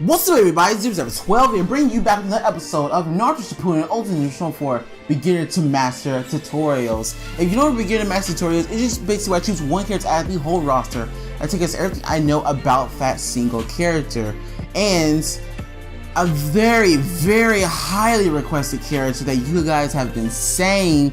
What's up, everybody? It's Episode 12 and bringing you back another episode of Naruto Shippuden Ultimate Nutrition for Beginner to Master Tutorials. If you know what Beginner to Master Tutorials, it's just basically where I choose one character out of the whole roster. I take us everything I know about that single character. And a very, very highly requested character that you guys have been saying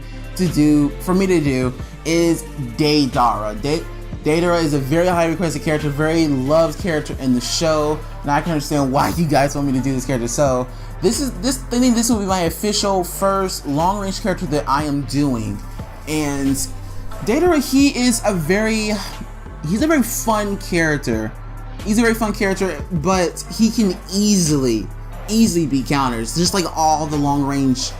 for me to do is Deidara. Deidara is a very highly requested character, very loved character in the show, and I can understand why you guys want me to do this character. So I think this will be my official first long-range character that I am doing. And Deidara, he's a very fun character. He's a very fun character, but he can easily be countered. Just like all the long-range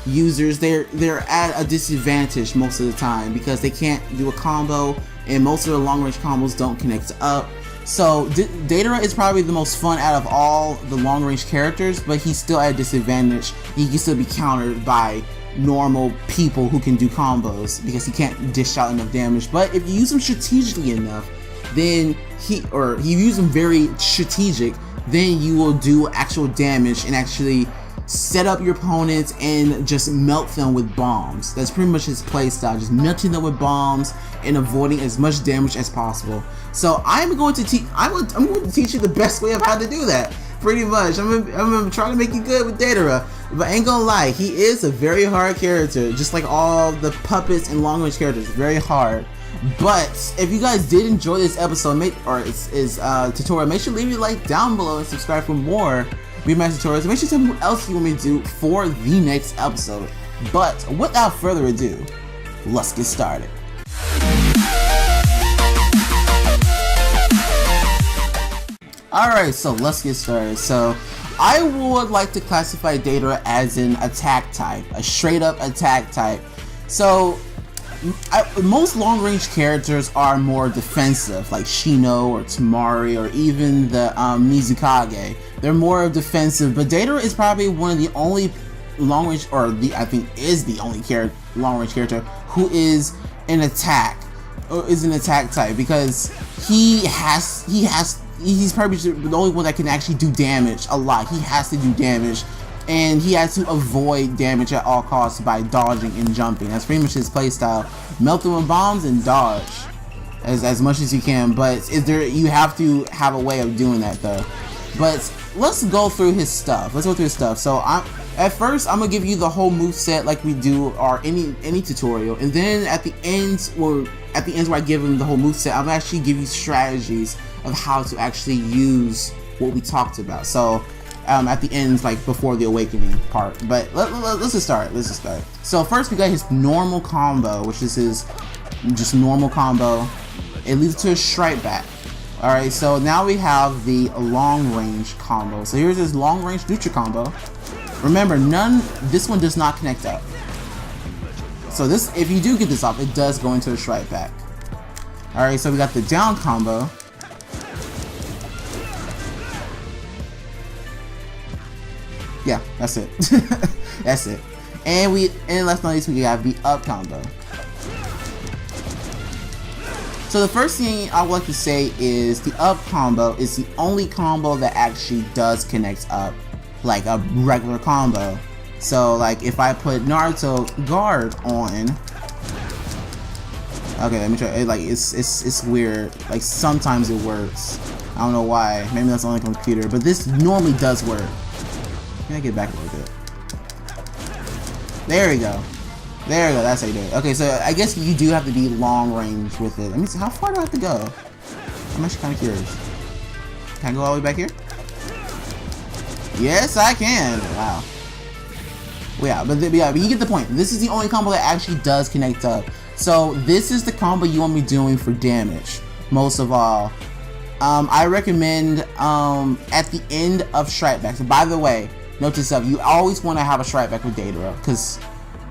users, they're at a disadvantage most of the time because they can't do a combo, and most of the long-range combos don't connect up. So Deidara is probably the most fun out of all the long-range characters, but he's still at a disadvantage. He can still be countered by normal people who can do combos because he can't dish out enough damage. But if you use him strategically enough, then you use him very strategic, then you will do actual damage and actually set up your opponents and just melt them with bombs. That's pretty much his playstyle, just melting them with bombs and avoiding as much damage as possible. So I'm going to teach you the best way of how to do that. Pretty much, I'm gonna try to make you good with Deidara, but I ain't gonna lie, he is a very hard character, just like all the puppets and long-range characters, very hard. But if you guys did enjoy this episode, tutorial, make sure to leave a like down below and subscribe for more Remaster tutorials. Make sure to tell me what else you want me to do for the next episode. But without further ado, let's get started. Alright, so let's get started. So I would like to classify Deidara as an attack type, a straight up attack type. So most long-range characters are more defensive, like Shino or Tamari or even the Mizukage. They're more defensive, but Deidara is probably one of the only long-range, I think is the only long-range character who is an attack type, because he's probably the only one that can actually do damage a lot. He has to do damage, and he has to avoid damage at all costs by dodging and jumping. That's pretty much his playstyle. Melt them with bombs and dodge as much as you can, but you have to have a way of doing that though. But let's go through his stuff. So at first I'm gonna give you the whole moveset like we do or any tutorial, and then at the end where I give him the whole moveset, I'm actually give you strategies of how to actually use what we talked about. So at the end, like before the awakening part. But let's just start. So first we got his normal combo, which is his just normal combo. It leads to a strike back. Alright, so now we have the long range combo. So here's his long range Jutsu combo. Remember, this one does not connect up. So this, if you do get this off, it does go into a strike back. Alright, so we got the down combo. Yeah, that's it. That's it. And last but not least, we got the up combo. So the first thing I would like to say is the up combo is the only combo that actually does connect up like a regular combo. So like if I put Naruto guard on, okay, let me try. It's weird. Like sometimes it works. I don't know why. Maybe that's on the computer, but this normally does work. Let me get back a little bit. There we go. That's how you do it. Okay, so I guess you do have to be long range with it. Let me see, how far do I have to go? I'm actually kind of curious. Can I go all the way back here? Yes, I can. Wow. Well, yeah, but you get the point. This is the only combo that actually does connect up. So this is the combo you want me doing for damage, most of all. I recommend at the end of strike back. So by the way, note to self, you always want to have a strike back with Deidara, because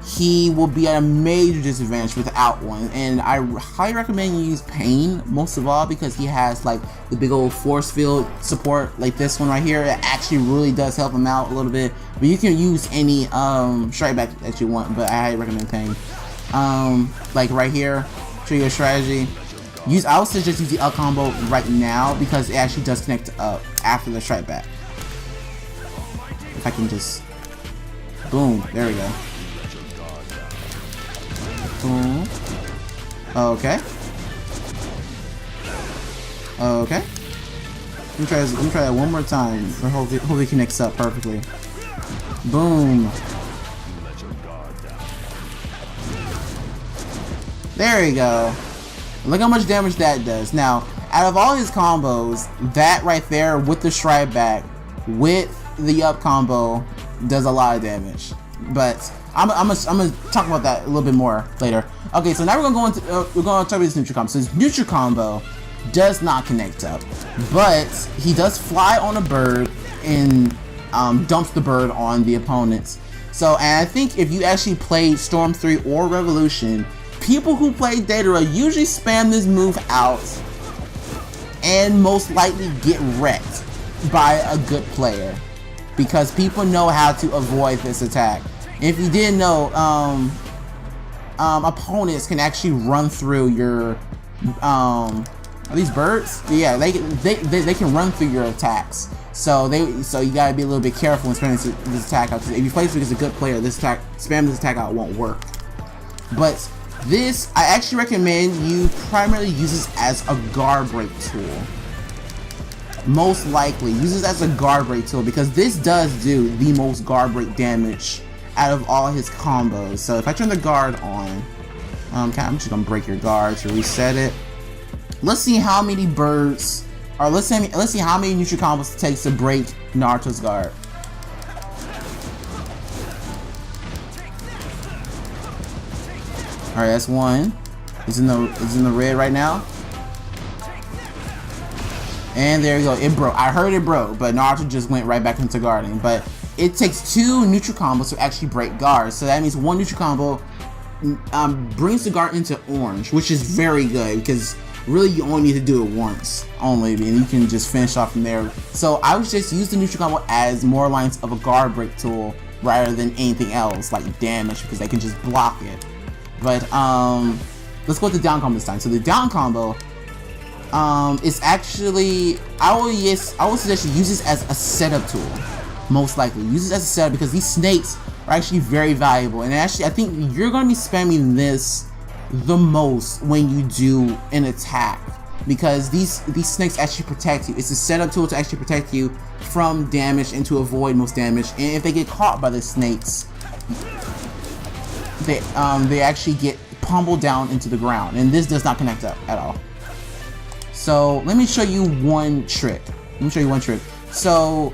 he will be at a major disadvantage without one. And I highly recommend you use Pain most of all, because he has like the big old force field support like this one right here. It actually really does help him out a little bit. But you can use any strike back that you want, but I highly recommend Pain. Like right here, trigger strategy. I would suggest use the up combo right now because it actually does connect to up after the strike back. If I can just, boom, there we go. Boom. Okay. Okay. Let me try that one more time. Hopefully it connects up perfectly. Boom. There we go. Look how much damage that does. Now, out of all his combos, that right there with the strike back, with the up combo, does a lot of damage. But I'm gonna talk about that a little bit more later. Okay, so now we're gonna talk about this neutral combo. So his neutral combo does not connect up, but he does fly on a bird and dumps the bird on the opponents. So, and I think if you actually played Storm 3 or Revolution, people who play Deidara usually spam this move out and most likely get wrecked by a good player because people know how to avoid this attack. If you didn't know, opponents can actually run through your are these birds? Yeah, they can run through your attacks. So you gotta be a little bit careful when spamming this attack out. Because if you play this against a good player, spamming this attack out won't work. But this, I actually recommend you primarily use this as a guard break tool. Most likely, use this as a guard break tool because this does do the most guard break damage out of all his combos. So if I turn the guard on, I'm just gonna break your guard to reset it. Let's see how many birds, or let's see how many neutral combos it takes to break Naruto's guard. All right, that's one. It's in the red right now. And there you go. It broke. I heard it broke, but Naruto just went right back into guarding. But it takes 2 neutral combos to actually break guards. So that means 1 neutral combo brings the guard into orange, which is very good because really you only need to do it once only, and you can just finish off from there. So I would just use the neutral combo as more lines of a guard break tool rather than anything else like damage because they can just block it. But let's go with the down combo this time. So the down combo is actually, I would suggest you use this as a setup tool. Most likely use this as a setup because these snakes are actually very valuable, and actually I think you're going to be spamming this the most when you do an attack because these snakes actually protect you. It's a setup tool to actually protect you from damage and to avoid most damage. And if they get caught by the snakes, they actually get pummeled down into the ground, and this does not connect up at all. So let me show you one trick. So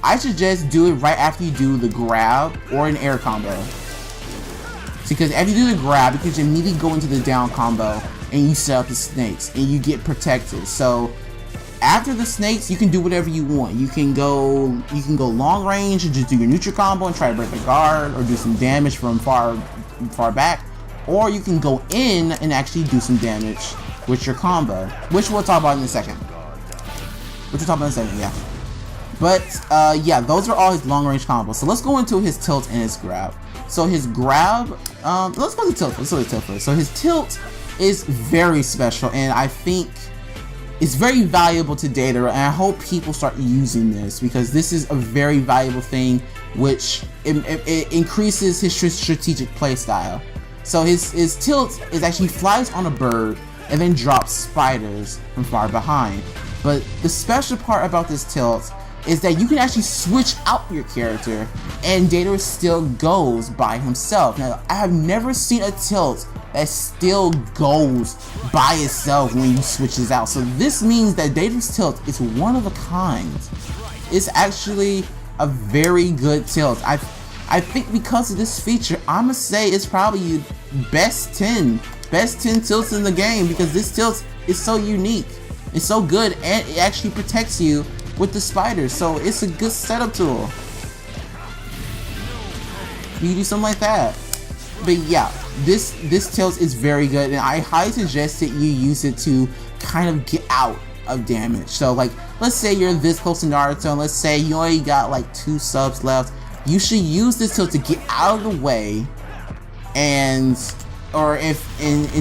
I suggest do it right after you do the grab or an air combo. Because after you do the grab, you can just immediately go into the down combo and you set up the snakes and you get protected. So after the snakes, you can do whatever you want. You can go long range and just do your neutral combo and try to break the guard or do some damage from far back, or you can go in and actually do some damage with your combo, which we'll talk about in a second. Yeah. But yeah, those are all his long range combos. So let's go into his tilt and his grab. So his grab, let's go to tilt. Let's go to tilt first. So his tilt is very special, and I think it's very valuable to Deidara, and I hope people start using this because this is a very valuable thing, which it increases his strategic playstyle. So his tilt is actually flies on a bird and then drops spiders from far behind. But the special part about this tilt is that you can actually switch out your character and Deidara still goes by himself. Now, I have never seen a tilt that still goes by itself when you switch this out. So this means that Deidara's tilt is one of a kind. It's actually a very good tilt. I think because of this feature, I'ma say it's probably best 10 tilts in the game because this tilt is so unique. It's so good and it actually protects you with the spiders, so it's a good setup tool. You do something like that. But yeah, this tilt is very good, and I highly suggest that you use it to kind of get out of damage. So like, let's say you're this close to Naruto, and let's say you only got like 2 subs left. You should use this tilt to get out of the way, and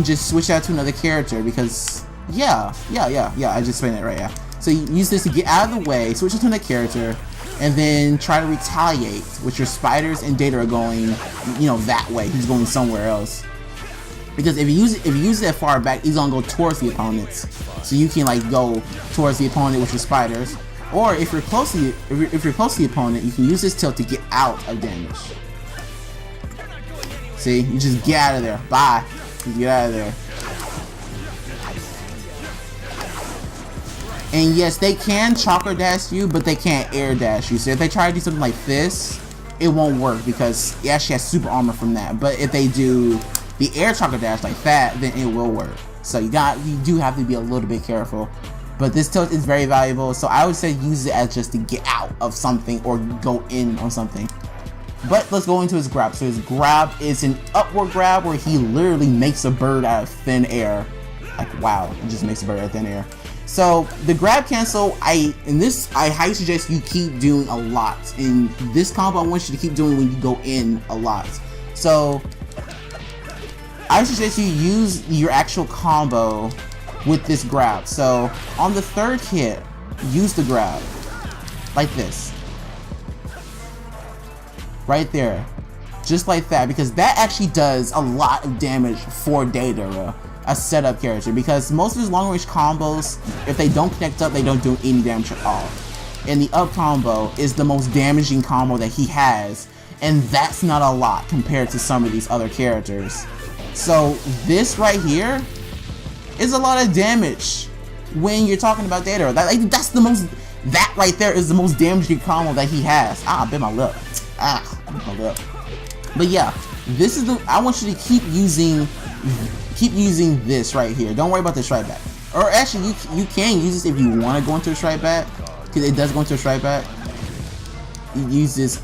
just switch out to another character because Yeah, I just explained it right, yeah. So you use this to get out of the way, switch into the character, and then try to retaliate with your spiders, and Deidara going, you know, that way. He's going somewhere else. Because if you use it far back, he's gonna go towards the opponents. So you can like go towards the opponent with your spiders. Or if you're close to the opponent, you can use this tilt to get out of damage. See, you just get out of there. Bye. You get out of there. And yes, they can chakra dash you, but they can't air dash you. So if they try to do something like this, it won't work because it actually has super armor from that. But if they do the air chakra dash like that, then it will work. So you do have to be a little bit careful. But this tilt is very valuable, so I would say use it as just to get out of something or go in on something. But let's go into his grab. So his grab is an upward grab where he literally makes a bird out of thin air. Like wow, he just makes a bird out of thin air. So the grab cancel, I highly suggest you keep doing a lot. In this combo, I want you to keep doing when you go in a lot. So I suggest you use your actual combo with this grab. So on the third hit, use the grab like this, right there, just like that, because that actually does a lot of damage for Deidara, a setup character, because most of his long range combos, if they don't connect up, they don't do any damage at all. And the up combo is the most damaging combo that he has, and that's not a lot compared to some of these other characters. So this right here is a lot of damage when you're talking about Deidara. That right there is the most damaging combo that he has. I bit my lip. I bit my lip. But yeah, this is I want you to keep using this right here. Don't worry about the strike back. Or actually, you can use this if you want to go into a strike back, because it does go into a strike back. You use this,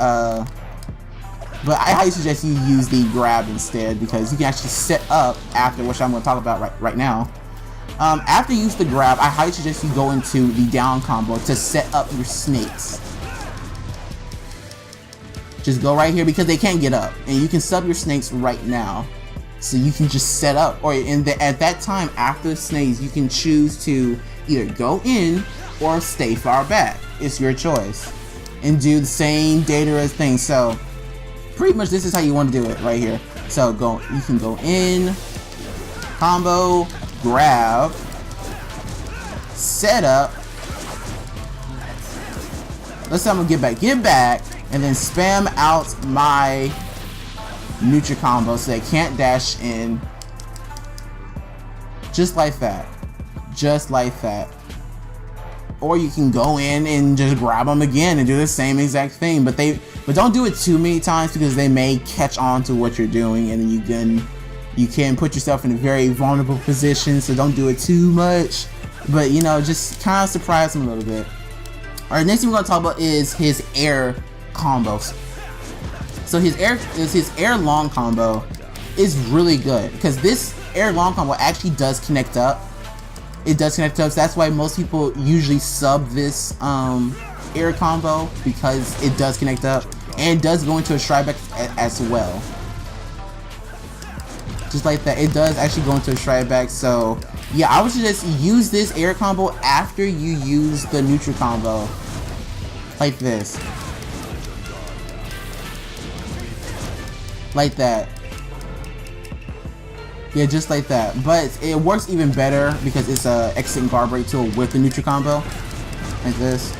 but I highly suggest you use the grab instead, because you can actually set up after, which I'm going to talk about right now. After you use the grab, I highly suggest you go into the down combo to set up your snakes. Just go right here because they can't get up, and you can sub your snakes right now. So you can just set up, or at that time after the snakes, you can choose to either go in or stay far back. It's your choice, and do the same Deidara thing. So pretty much this is how you want to do it right here. So you can go in, combo, grab, set up. Let's say I'm gonna get back, and then spam out my neutral combo so they can't dash in. Just like that. Just like that. Or you can go in and just grab them again and do the same exact thing. But don't do it too many times, because they may catch on to what you're doing, and then you can put yourself in a very vulnerable position. So don't do it too much. But you know, just kind of surprise them a little bit. Alright, next thing we're gonna talk about is his air combos. So his air long combo is really good, because this air long combo actually does connect up. It does connect up, so that's why most people usually sub this air combo, because it does connect up, and it does go into a strike back as well. Just like that, it does actually go into a strike back. So yeah, I would suggest use this air combo after you use the neutral combo, like this. Like that. Yeah, just like that. But it works even better because it's a exit and guard break tool with the neutral combo. Like this.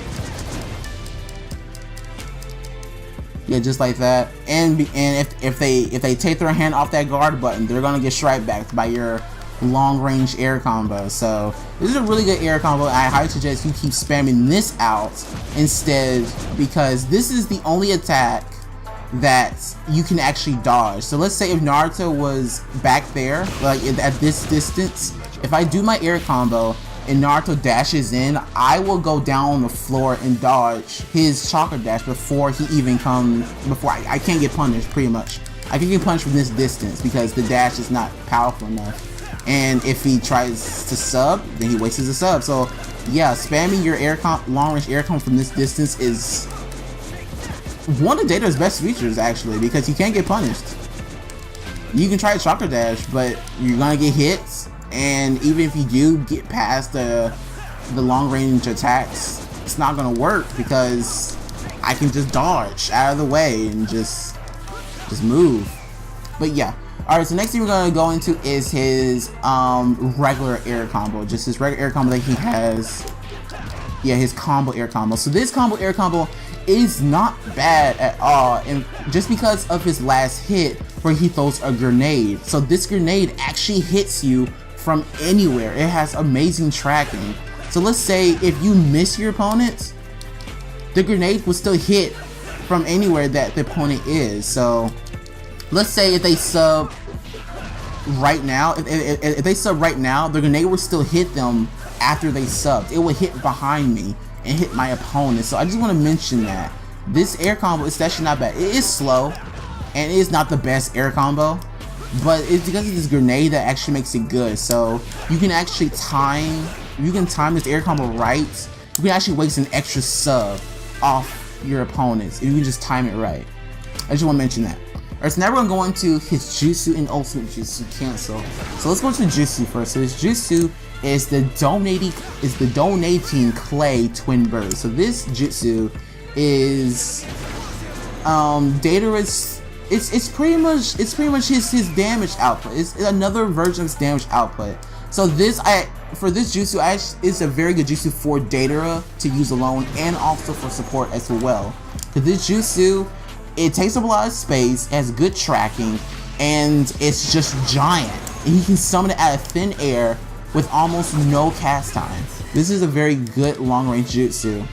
Yeah, just like that. And if they take their hand off that guard button, they're gonna get strike backed by your long range air combo. So this is a really good air combo. I highly suggest you keep spamming this out instead, because this is the only attack that you can actually dodge. So let's say if Naruto was back there, like at this distance, if I do my air combo and Naruto dashes in, I will go down on the floor and dodge his chakra dash before he even comes, before I can't get punished. Pretty much I can get punished from this distance because the dash is not powerful enough. And if he tries to sub, then he wastes his sub. So yeah, spamming your long range air combo from this distance is one of Deidara's best features, actually, because you can't get punished. You can try chakra dash, but you're gonna get hits, and even if you do get past the long range attacks, it's not gonna work because I can just dodge out of the way and just move. But yeah. Alright, so next thing we're gonna go into is his regular air combo. Just his regular air combo that he has. Yeah, his combo air combo. So this combo air combo is not bad at all, and just because of his last hit where he throws a grenade. So this grenade actually hits you from anywhere. It has amazing tracking. So let's say if you miss your opponent, the grenade will still hit from anywhere that the opponent is. So let's say if they sub right now, if they sub right now, the grenade will still hit them after they subbed. It will hit behind me and hit my opponent. So I just want to mention that this air combo is actually not bad. It is slow and it is not the best air combo, but it's because of this grenade that actually makes it good. So you can actually time this air combo right. You can actually waste an extra sub off your opponents if you can just time it right. I just want to mention that. Alright, so now we're going to go into his Jutsu and Ultimate Jutsu cancel. So let's go to Jutsu first. So his Jutsu is the donating clay twin bird. So this Jutsu is Deidara's. It's pretty much his damage output. It's another version of his damage output. So for this Jutsu, it's a very good Jutsu for Deidara to use alone and also for support as well. Because this Jutsu, it takes up a lot of space, has good tracking, and it's just giant. And you can summon it out of thin air with almost no cast time. This is a very good long range Jutsu.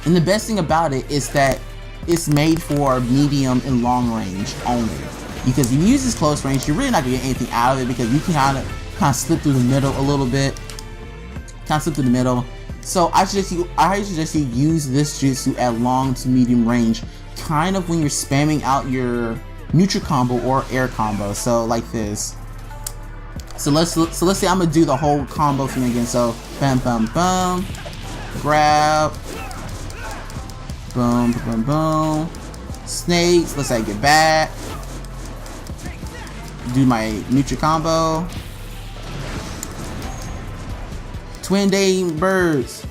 And the best thing about it is that it's made for medium and long range only. Because if you use this close range, you're really not gonna get anything out of it because you can kind of slip through the middle a little bit. So I suggest you use this Jutsu at long to medium range, kind of when you're spamming out your neutral combo or air combo. So like this. So let's say I'm gonna do the whole combo thing again. So bam bam bam, grab, boom boom boom, snakes. Let's say I get back, do my neutral combo, twin dating birds.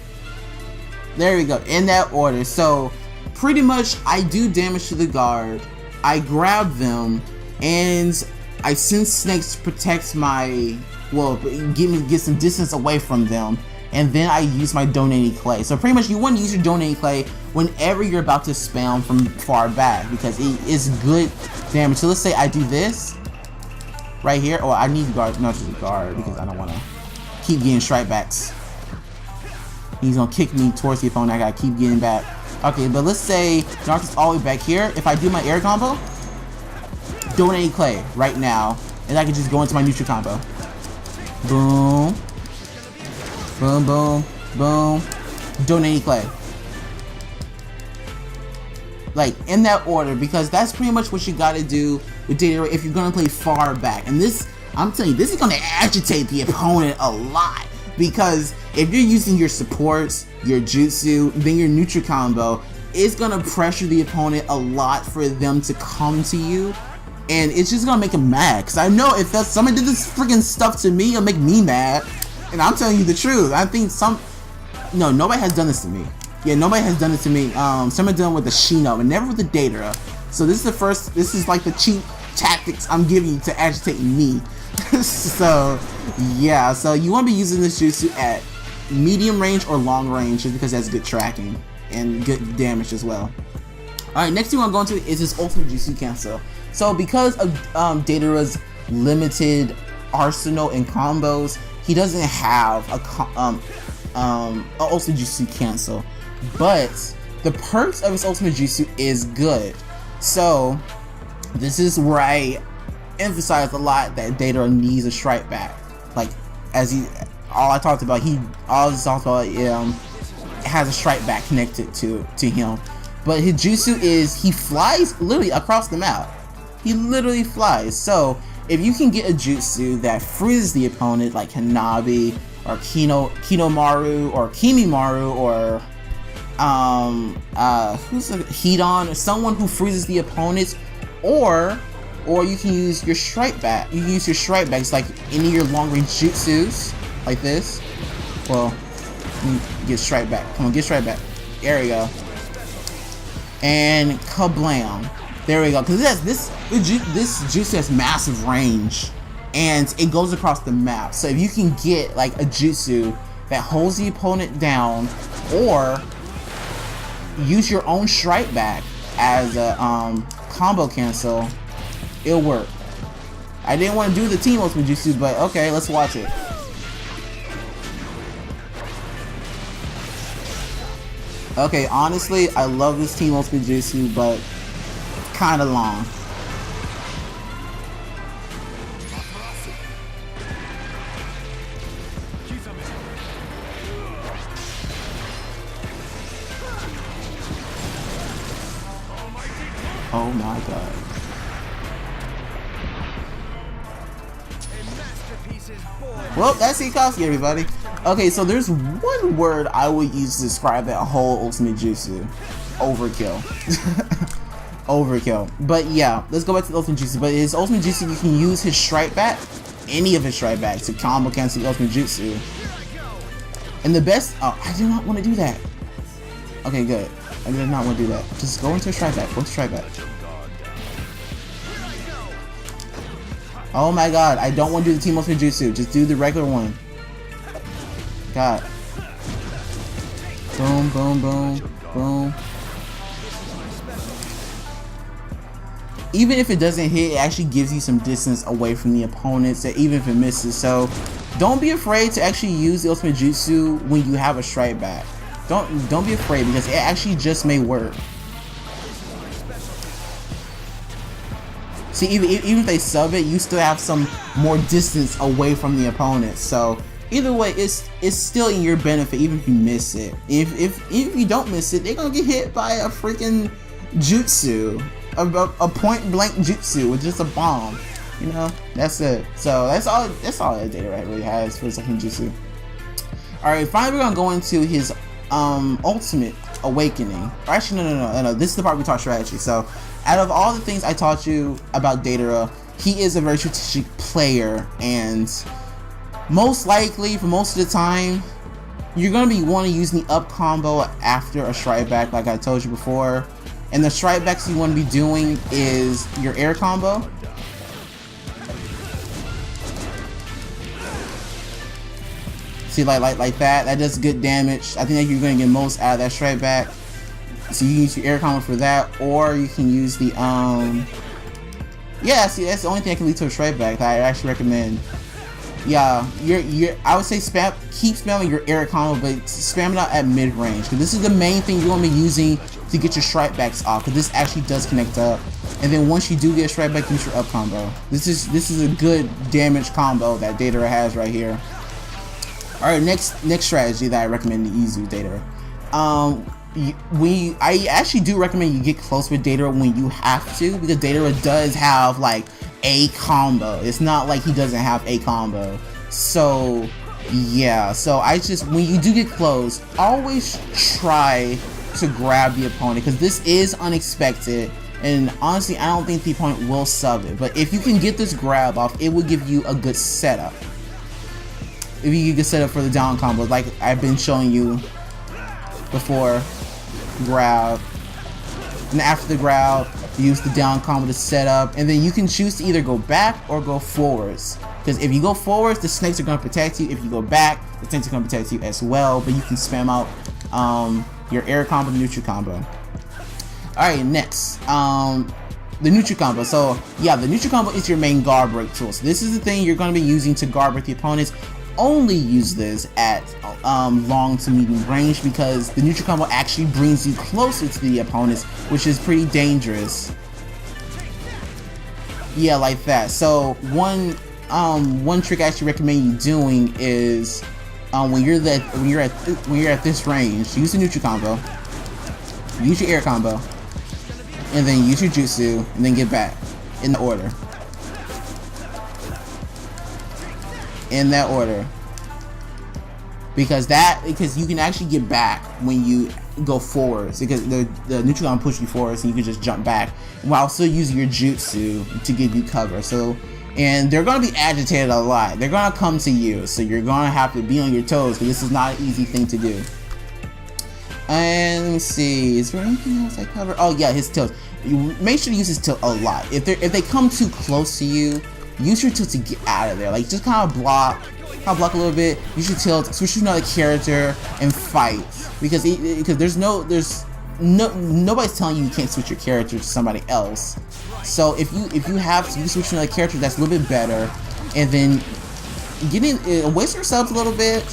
There we go, in that order. So pretty much I do damage to the guard, I grab them, and I send snakes to protect my, well, get some distance away from them, and then I use my donating clay. So pretty much you want to use your donating clay whenever you're about to spam from far back because it is good damage. So let's say I do this right here. Oh, I need guard, not just guard because I don't want to keep getting strike backs. He's gonna kick me towards the opponent. I gotta keep getting back. Okay, but let's say Naruto's all the way back here. If I do my air combo, donating clay right now, and I can just go into my neutral combo. Boom, boom, boom, boom. Donating clay. Like in that order, because that's pretty much what you gotta do with Deidara if you're gonna play far back. And this, I'm telling you, this is gonna agitate the opponent a lot. Because if you're using your supports, your jutsu, then your neutral combo, it's gonna pressure the opponent a lot for them to come to you. And it's just gonna make them mad. Because I know if somebody did this freaking stuff to me, it'll make me mad. And I'm telling you the truth. I think nobody has done this to me. Yeah, nobody has done it to me. Someone done it with the Shino, and never with the Deidara. So this is like the cheap tactics I'm giving you to agitate me. So yeah, so you want to be using this jutsu at medium range or long range just because that's good tracking and good damage as well. Alright, next thing I'm going to is his ultimate jutsu cancel. So because of Deidara's limited arsenal and combos, he doesn't have a ultimate jutsu cancel, but the perks of his ultimate jutsu is good. So this is where I emphasize a lot that Deidara needs a strike back. Like all I talked about has a strike back connected to him. But his jutsu is he flies literally across the map. He literally flies. So if you can get a jutsu that freezes the opponent, like Hanabi or Kinomaru or Kimimaru or who's a Hidan, or someone who freezes the opponent, or or you can use your strike back. You can use your strike backs like any of your long range jutsus, like this. Well, get strike back. Come on, get strike back. There we go. And kablam. There we go. Because this jutsu has massive range, and it goes across the map. So if you can get like a jutsu that holds the opponent down, or use your own strike back as a combo cancel, it'll work. I didn't want to do the team ultimate jutsu, but okay, let's watch it. Okay, honestly, I love this team ultimate jutsu, but it's kind of long. Oh my god. Well, that's Ikosuki, everybody. Okay, so there's one word I would use to describe that whole ultimate jutsu. Overkill. Overkill. But yeah, let's go back to the ultimate jutsu. But his ultimate jutsu, you can use his strike back, any of his strike backs, to combo cancel the ultimate jutsu. And the best, oh, I do not want to do that. Okay, good. I did not want to do that. Just go into a strike back. Go into strike back. Oh my god, I don't want to do the team ultimate jutsu. Just do the regular one. God. Boom, boom, boom, boom. Even if it doesn't hit, it actually gives you some distance away from the opponents, even if it misses. So don't be afraid to actually use the ultimate jutsu when you have a strike back. Don't be afraid, because it actually just may work. See, even if they sub it, you still have some more distance away from the opponent. So either way, it's still in your benefit, even if you miss it. If you don't miss it, they're gonna get hit by a freaking jutsu, a point blank jutsu with just a bomb. You know, that's it. So that's all that Deidara really has for second jutsu. All right, finally we're gonna go into his ultimate awakening. Or actually, no. This is the part we talk strategy. So out of all the things I taught you about Deidara, he is a very strategic player, and most likely, for most of the time, you're going to be wanting to use the up combo after a strike back, like I told you before. And the strike backs you want to be doing is your air combo. See, like that does good damage. I think that you're going to get most out of that strike back. So you can use your air combo for that, or you can use the yeah, see, that's the only thing that can lead to a strike back that I actually recommend. Yeah, I would say keep spamming your air combo, but spam it out at mid range, because this is the main thing you're gonna be using to get your strike backs off, because this actually does connect up. And then once you do get a strike back, use your up combo. This is a good damage combo that Deidara has right here. All right, next strategy that I recommend to use with Deidara. I actually do recommend you get close with Deidara when you have to, because Deidara does have like a combo. It's not like he doesn't have a combo. So yeah, so when you do get close, always try to grab the opponent, because this is unexpected, and honestly I don't think the opponent will sub it. But if you can get this grab off, it will give you a good setup. If you get set up for the down combo, like I've been showing you before. Grab, and after the grab, use the down combo to set up, and then you can choose to either go back or go forwards. Because if you go forwards, the snakes are going to protect you. If you go back, the snakes are going to protect you as well. But you can spam out your air combo, neutral combo. All right, next, the neutral combo. So yeah, the neutral combo is your main guard break tool. So this is the thing you're going to be using to guard break the opponents. Only use this at long to medium range, because the neutral combo actually brings you closer to the opponents, which is pretty dangerous. Yeah, like that. So one trick I actually recommend you doing is when you're at this range, use the neutral combo, use your air combo, and then use your jutsu, and then get back in the order. In that order, because you can actually get back when you go forwards because the neutral gun push you forwards and you can just jump back while still using your jutsu to give you cover. So, and they're going to be agitated a lot. They're going to come to you, so you're going to have to be on your toes because this is not an easy thing to do. And let me see, is there anything else I cover? Oh yeah, his tilt. You make sure to use his tilt a lot. If they come too close to you, use your tilt to get out of there. Like just kind of block a little bit. Use your tilt, switch to another character, and fight. Because nobody's telling you can't switch your character to somebody else. So if you have to, you switch to another character that's a little bit better, and then waste yourself a little bit,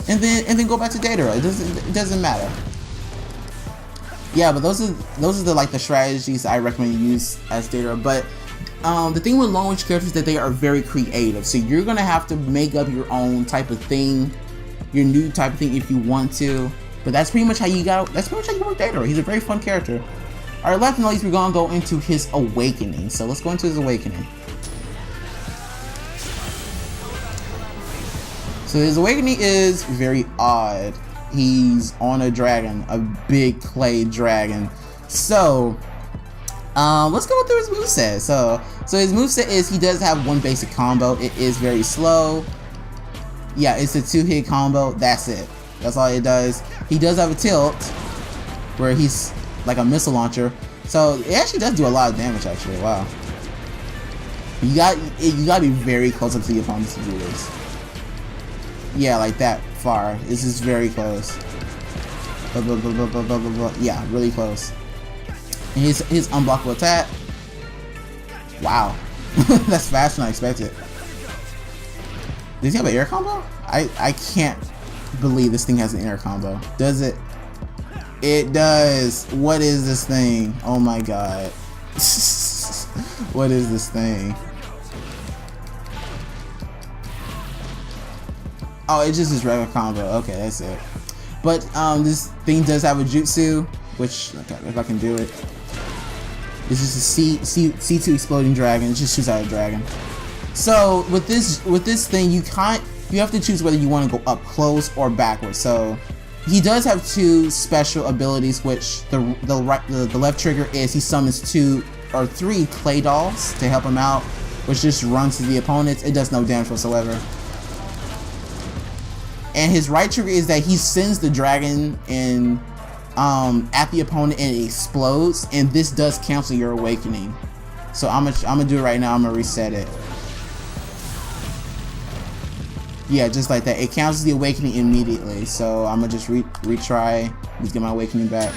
and then go back to Deidara. It doesn't matter. Yeah, but those are the strategies I recommend you use as Deidara. But the thing with long range characters is that they are very creative. So you're gonna have to make up your own type of thing, your new type of thing if you want to. But that's pretty much how you work Deidara. He's a very fun character. Alright, last but not least, we're gonna go into his awakening. So let's go into his awakening. So his awakening is very odd. He's on a dragon, a big clay dragon. So let's go through his moveset. So his moveset is, he does have one basic combo. It is very slow. Yeah, it's a 2-hit combo. That's it. That's all it does. He does have a tilt where he's like a missile launcher. So it actually does do a lot of damage actually. Wow. You gotta be very close up to the opponent to do this. Yeah, like that far. This is very close. Yeah, really close. And his unblockable attack. Wow. That's faster than I expected. Does he have an air combo? I can't believe this thing has an air combo. Does it? It does. What is this thing? Oh my god. What is this thing? Oh, it's just his regular combo. Okay, that's it. But this thing does have a jutsu, which if I can do it, it's just a C2 exploding dragon. It just shoots out a dragon. So with this thing, you have to choose whether you want to go up close or backwards. So he does have two special abilities, which the left trigger is he summons 2 or 3 clay dolls to help him out, which just runs to the opponents. It does no damage whatsoever. And his right trigger is that he sends the dragon in at the opponent and it explodes, and this does cancel your awakening. So I'm gonna do it right now. I'm gonna reset it. Yeah, just like that. It cancels the awakening immediately. So I'm gonna just retry. Let's get my awakening back.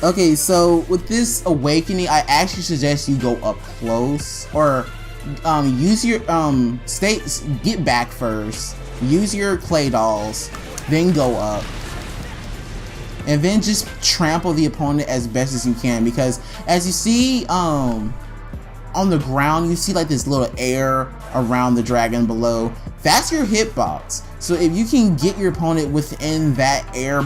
Okay, so with this awakening, I actually suggest you go up close, or use your get back first, use your clay dolls, then go up, and then just trample the opponent as best as you can, because as you see on the ground, you see like this little air around the dragon below. That's your hitbox. So if you can get your opponent within that air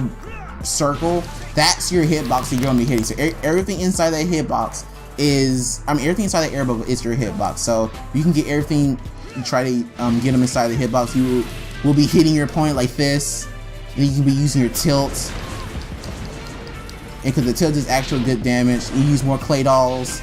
circle, that's your hitbox that you're gonna be hitting. So everything inside that hitbox is, everything inside the air bubble is your hitbox. So you can get everything, try to get them inside the hitbox. You will be hitting your opponent like this, and you can be using your tilt, and because the tilt is actual good damage, you use more clay dolls.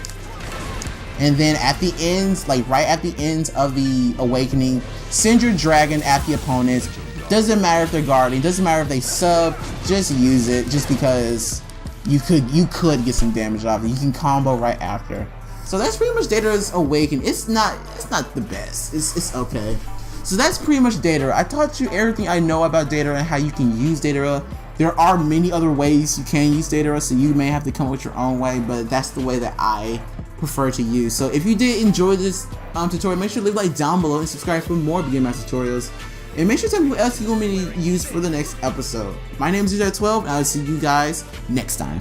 And then at the ends, like right at the ends of the awakening, send your dragon at the opponents. Doesn't matter if they're guarding, doesn't matter if they sub, just use it, just because you could get some damage off it. You can combo right after. So that's pretty much Deidara's awakening. It's not the best. It's okay. So that's pretty much Deidara. I taught you everything I know about Deidara and how you can use Deidara. There are many other ways you can use Deidara, so you may have to come up with your own way, but that's the way that I prefer to use. So if you did enjoy this tutorial, make sure to leave a like down below and subscribe for more beginner math tutorials. And make sure to tell me what else you want me to use for the next episode. My name is Deidara12, and I'll see you guys next time.